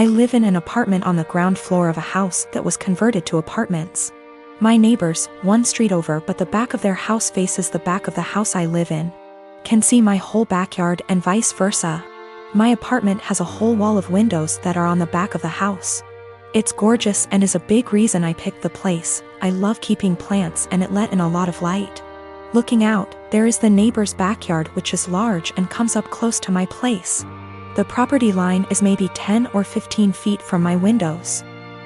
I live in an apartment on the ground floor of a house that was converted to apartments. My neighbors, one street over but the back of their house faces the back of the house I live in, can see my whole backyard and vice versa. My apartment has a whole wall of windows that are on the back of the house. It's gorgeous and is a big reason I picked the place. I love keeping plants and it let in a lot of light. Looking out, there is the neighbor's backyard which is large and comes up close to my place. The property line is maybe 10 or 15 feet from my windows.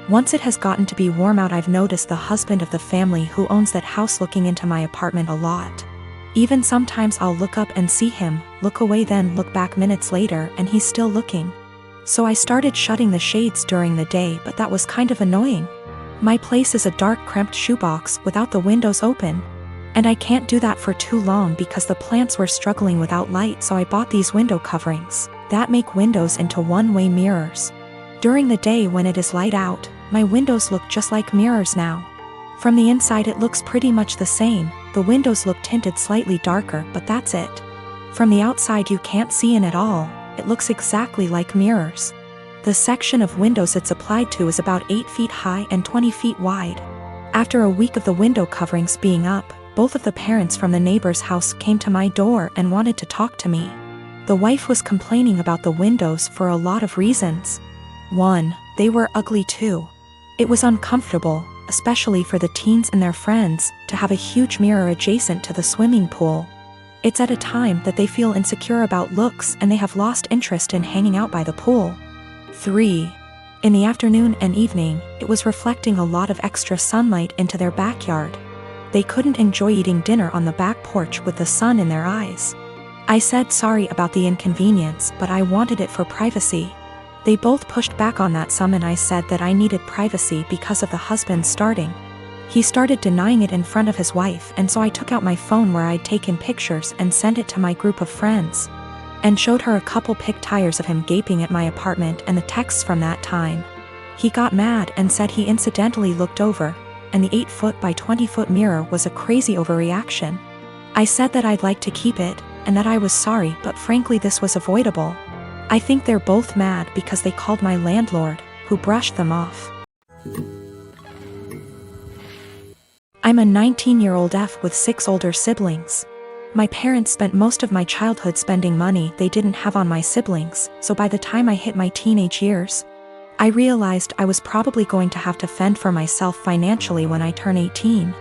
Once it has gotten to be warm out, I've noticed the husband of the family who owns that house looking into my apartment a lot. Even sometimes I'll look up and see him, look away then look back minutes later and he's still looking. So I started shutting the shades during the day, but that was kind of annoying. My place is a dark cramped shoebox without the windows open. And I can't do that for too long because the plants were struggling without light, so I bought these window coverings that make windows into one-way mirrors. During the day when it is light out, my windows look just like mirrors now. From the inside it looks pretty much the same, the windows look tinted slightly darker but that's it. From the outside you can't see in at all, it looks exactly like mirrors. The section of windows it's applied to is about 8 feet high and 20 feet wide. After a week of the window coverings being up, both of the parents from the neighbor's house came to my door and wanted to talk to me. The wife was complaining about the windows for a lot of reasons. 1. They were ugly too. It was uncomfortable, especially for the teens and their friends, to have a huge mirror adjacent to the swimming pool. It's at a time that they feel insecure about looks and they have lost interest in hanging out by the pool. 3. In the afternoon and evening, it was reflecting a lot of extra sunlight into their backyard. They couldn't enjoy eating dinner on the back porch with the sun in their eyes. I said sorry about the inconvenience, but I wanted it for privacy. They both pushed back on that some and I said that I needed privacy because of the husband starting. He started denying it in front of his wife, and so I took out my phone where I'd taken pictures and sent it to my group of friends. And showed her a couple pic tires of him gaping at my apartment and the texts from that time. He got mad and said he incidentally looked over, and the 8-foot by 20-foot mirror was a crazy overreaction. I said that I'd like to keep it, and that I was sorry, but frankly this was avoidable. I think they're both mad because they called my landlord, who brushed them off. I'm a 19-year-old F with 6 older siblings. My parents spent most of my childhood spending money they didn't have on my siblings, so by the time I hit my teenage years, I realized I was probably going to have to fend for myself financially when I turn 18.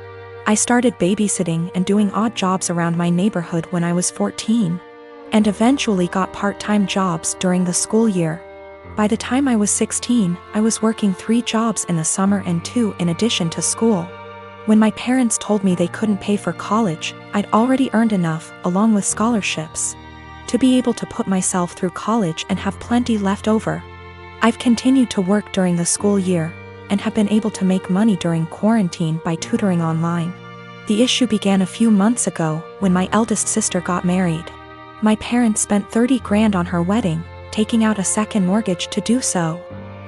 I started babysitting and doing odd jobs around my neighborhood when I was 14, and eventually got part-time jobs during the school year. By the time I was 16, I was working 3 jobs in the summer and 2 in addition to school. When my parents told me they couldn't pay for college, I'd already earned enough, along with scholarships, to be able to put myself through college and have plenty left over. I've continued to work during the school year, and have been able to make money during quarantine by tutoring online. The issue began a few months ago, when my eldest sister got married. My parents spent $30 grand on her wedding, taking out a second mortgage to do so.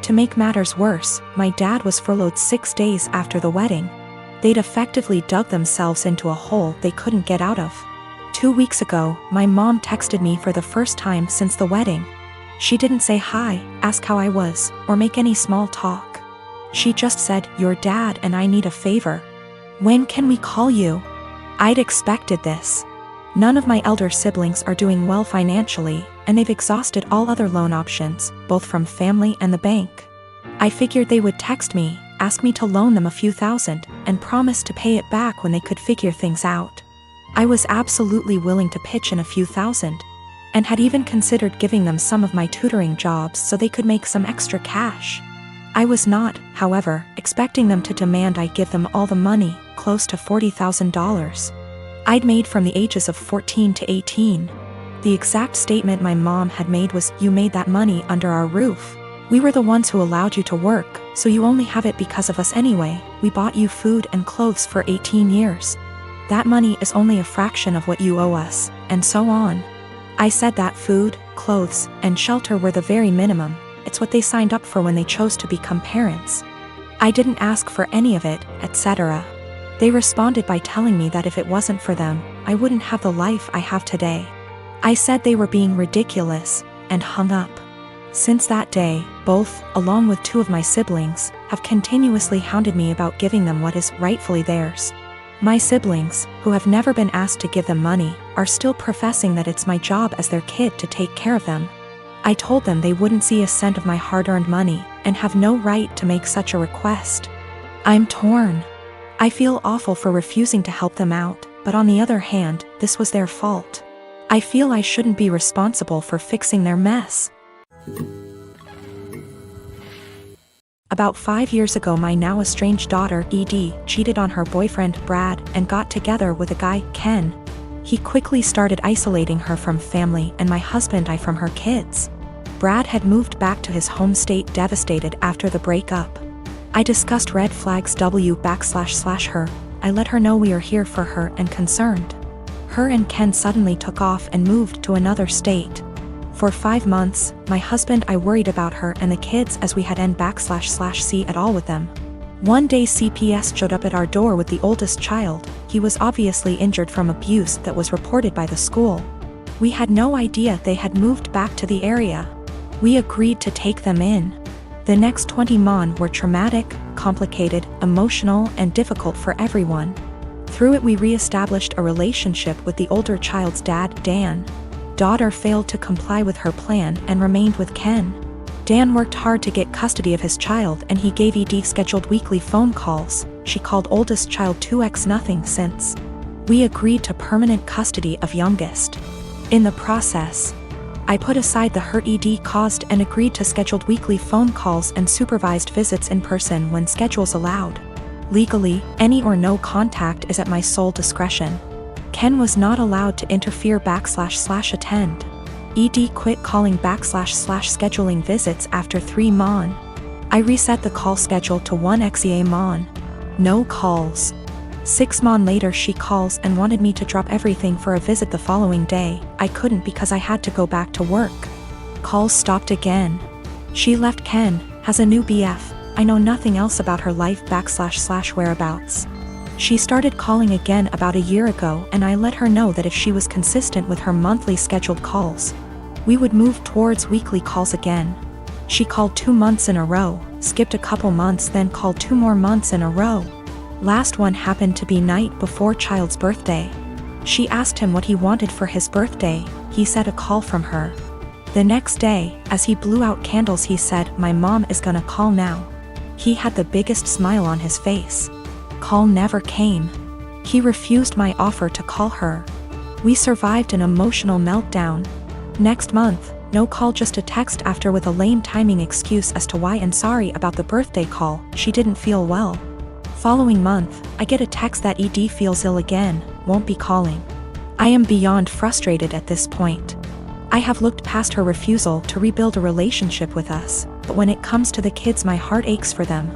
To make matters worse, my dad was furloughed 6 days after the wedding. They'd effectively dug themselves into a hole they couldn't get out of. 2 weeks ago, my mom texted me for the first time since the wedding. She didn't say hi, ask how I was, or make any small talk. She just said, "Your dad and I need a favor. When can we call you?" I'd expected this. None of my elder siblings are doing well financially, and they've exhausted all other loan options, both from family and the bank. I figured they would text me, ask me to loan them a few thousand, and promise to pay it back when they could figure things out. I was absolutely willing to pitch in a few thousand, and had even considered giving them some of my tutoring jobs so they could make some extra cash. I was not, however, expecting them to demand I give them all the money, close to $40,000. I'd made from the ages of 14 to 18. The exact statement my mom had made was, "You made that money under our roof. We were the ones who allowed you to work, so you only have it because of us anyway. We bought you food and clothes for 18 years. That money is only a fraction of what you owe us," and so on. I said that food, clothes, and shelter were the very minimum. It's what they signed up for when they chose to become parents. I didn't ask for any of it, etc. They responded by telling me that if it wasn't for them, I wouldn't have the life I have today. I said they were being ridiculous, and hung up. Since that day, both, along with 2 of my siblings, have continuously hounded me about giving them what is rightfully theirs. My siblings, who have never been asked to give them money, are still professing that it's my job as their kid to take care of them. I told them they wouldn't see a cent of my hard-earned money, and have no right to make such a request. I'm torn. I feel awful for refusing to help them out, but on the other hand, this was their fault. I feel I shouldn't be responsible for fixing their mess. About 5 years ago, my now estranged daughter, Edie, cheated on her boyfriend, Brad, and got together with a guy, Ken. He quickly started isolating her from family and my husband and I from her kids. Brad had moved back to his home state devastated after the breakup. I discussed red flags her. I let her know we are here for her and concerned. Her and Ken suddenly took off and moved to another state. For 5 months, my husband and I worried about her and the kids as we had see at all with them. One day CPS showed up at our door with the oldest child. He was obviously injured from abuse that was reported by the school. We had no idea they had moved back to the area. We agreed to take them in. The next 20 months were traumatic, complicated, emotional, and difficult for everyone. Through it, we re-established a relationship with the older child's dad, Dan. Daughter failed to comply with her plan and remained with Ken. Dan worked hard to get custody of his child and he gave Edie scheduled weekly phone calls. She called oldest child 2x nothing since. We agreed to permanent custody of youngest. In the process, I put aside the hurt Edie caused and agreed to scheduled weekly phone calls and supervised visits in person when schedules allowed. Legally, any or no contact is at my sole discretion. Ken was not allowed to interfere //attend. Edie quit calling //scheduling visits after 3 months. I reset the call schedule to 1 XEA mon. No calls. 6 months later she calls and wanted me to drop everything for a visit the following day. I couldn't because I had to go back to work. Calls stopped again. She left Ken, has a new BF. I know nothing else about her life / whereabouts. She started calling again about a year ago and I let her know that if she was consistent with her monthly scheduled calls, we would move towards weekly calls again. She called 2 months in a row, skipped a couple months, then called 2 more months in a row. Last one happened to be night before child's birthday. She asked him what he wanted for his birthday. He said a call from her. The next day, as he blew out candles, he said, "My mom is gonna call now." He had the biggest smile on his face. Call never came. He refused my offer to call her. We survived an emotional meltdown. Next month, no call, just a text after with a lame timing excuse as to why and sorry about the birthday call, she didn't feel well. Following month, I get a text that Edie feels ill again, won't be calling. I am beyond frustrated at this point. I have looked past her refusal to rebuild a relationship with us, but when it comes to the kids my heart aches for them.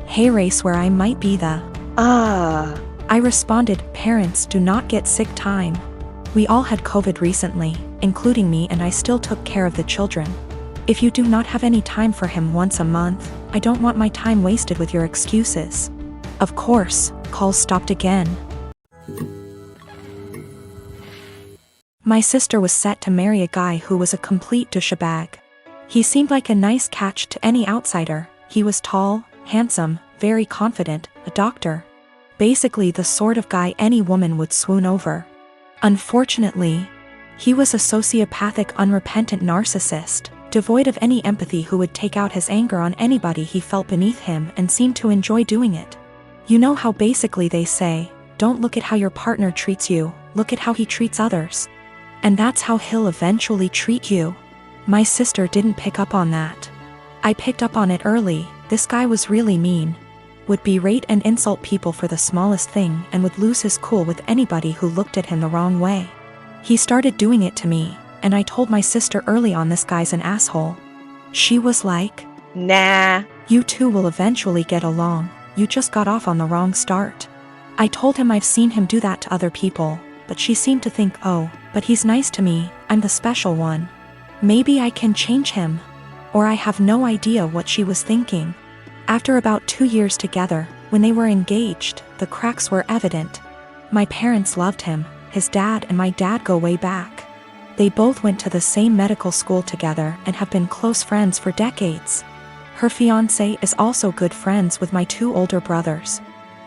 Hey race where I might be the I responded, "Parents do not get sick time. We all had COVID recently, including me, and I still took care of the children. If you do not have any time for him once a month, I don't want my time wasted with your excuses." Of course, calls stopped again. My sister was set to marry a guy who was a complete douchebag. He seemed like a nice catch to any outsider. He was tall, handsome, very confident, a doctor. Basically the sort of guy any woman would swoon over. Unfortunately, he was a sociopathic, unrepentant narcissist, devoid of any empathy, who would take out his anger on anybody he felt beneath him and seemed to enjoy doing it. You know how basically they say, don't look at how your partner treats you, look at how he treats others. And that's how he'll eventually treat you. My sister didn't pick up on that. I picked up on it early. This guy was really mean. Would berate and insult people for the smallest thing and would lose his cool with anybody who looked at him the wrong way. He started doing it to me, and I told my sister early on, this guy's an asshole. She was like, "Nah, you two will eventually get along, you just got off on the wrong start." I told him I've seen him do that to other people, but she seemed to think, oh, but he's nice to me, I'm the special one. Maybe I can change him. Or I have no idea what she was thinking. After about 2 years together, when they were engaged, the cracks were evident. My parents loved him, his dad and my dad go way back. They both went to the same medical school together and have been close friends for decades. Her fiancé is also good friends with my 2 older brothers.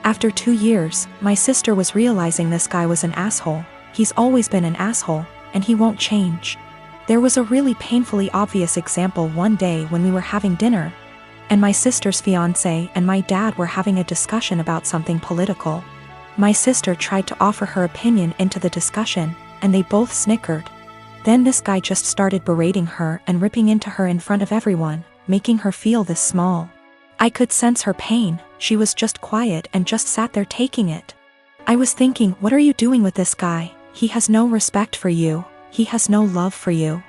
After 2 years, my sister was realizing this guy was an asshole. He's always been an asshole, and he won't change. There was a really painfully obvious example one day when we were having dinner, and my sister's fiancé and my dad were having a discussion about something political. My sister tried to offer her opinion into the discussion, and they both snickered. Then this guy just started berating her and ripping into her in front of everyone, making her feel this small. I could sense her pain. She was just quiet and just sat there taking it. I was thinking, what are you doing with this guy? He has no respect for you. He has no love for you.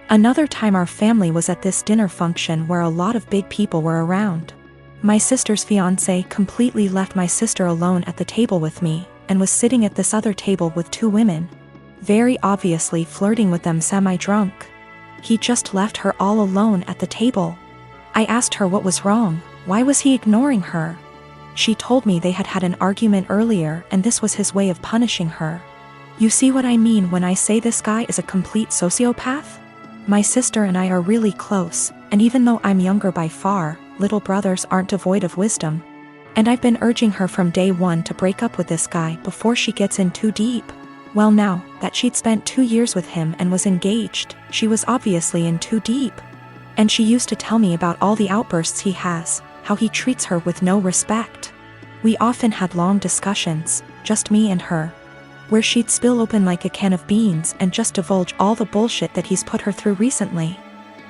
Another time our family was at this dinner function where a lot of big people were around. My sister's fiancé completely left my sister alone at the table with me, and was sitting at this other table with 2 women, very obviously flirting with them semi-drunk. He just left her all alone at the table. I asked her what was wrong. Why was he ignoring her? She told me they had had an argument earlier and this was his way of punishing her. You see what I mean when I say this guy is a complete sociopath? My sister and I are really close, and even though I'm younger by far, little brothers aren't devoid of wisdom. And I've been urging her from day one to break up with this guy before she gets in too deep. Well, now that she'd spent 2 years with him and was engaged, she was obviously in too deep. And she used to tell me about all the outbursts he has, how he treats her with no respect. We often had long discussions, just me and her, where she'd spill open like a can of beans and just divulge all the bullshit that he's put her through recently.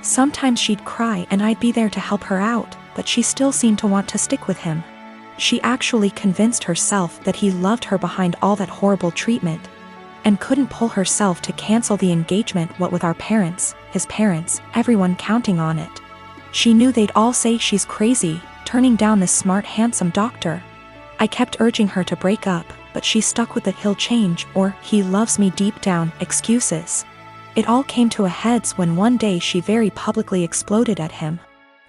Sometimes she'd cry and I'd be there to help her out, but she still seemed to want to stick with him. She actually convinced herself that he loved her behind all that horrible treatment, and couldn't pull herself to cancel the engagement, what with our parents, his parents, everyone counting on it. She knew they'd all say she's crazy, turning down this smart, handsome doctor. I kept urging her to break up, but she stuck with the "he'll change" or "he loves me deep down" excuses. It all came to a heads when one day she very publicly exploded at him.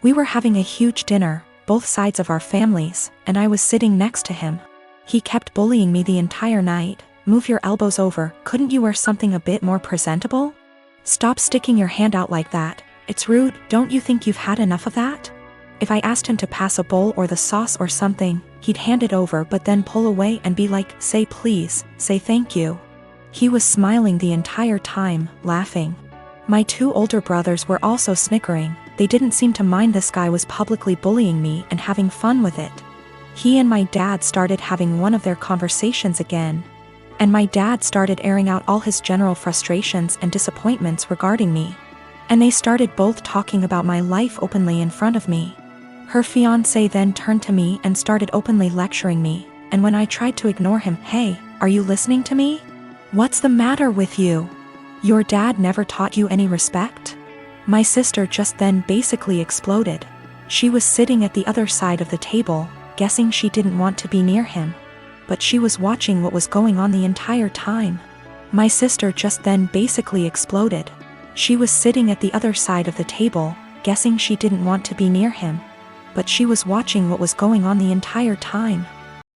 We were having a huge dinner, both sides of our families, and I was sitting next to him. He kept bullying me the entire night. Move your elbows over, couldn't you wear something a bit more presentable? Stop sticking your hand out like that, it's rude, don't you think you've had enough of that? If I asked him to pass a bowl or the sauce or something, he'd hand it over but then pull away and be like, say please, say thank you. He was smiling the entire time, laughing. My 2 older brothers were also snickering. They didn't seem to mind this guy was publicly bullying me and having fun with it. He and my dad started having one of their conversations again, and my dad started airing out all his general frustrations and disappointments regarding me. And they started both talking about my life openly in front of me. Her fiancé then turned to me and started openly lecturing me, and when I tried to ignore him, "Hey, are you listening to me? What's the matter with you? Your dad never taught you any respect?" My sister just then basically exploded. She was sitting at the other side of the table, guessing she didn't want to be near him, but she was watching what was going on the entire time. My sister just then basically exploded. She was sitting at the other side of the table, guessing she didn't want to be near him, but she was watching what was going on the entire time.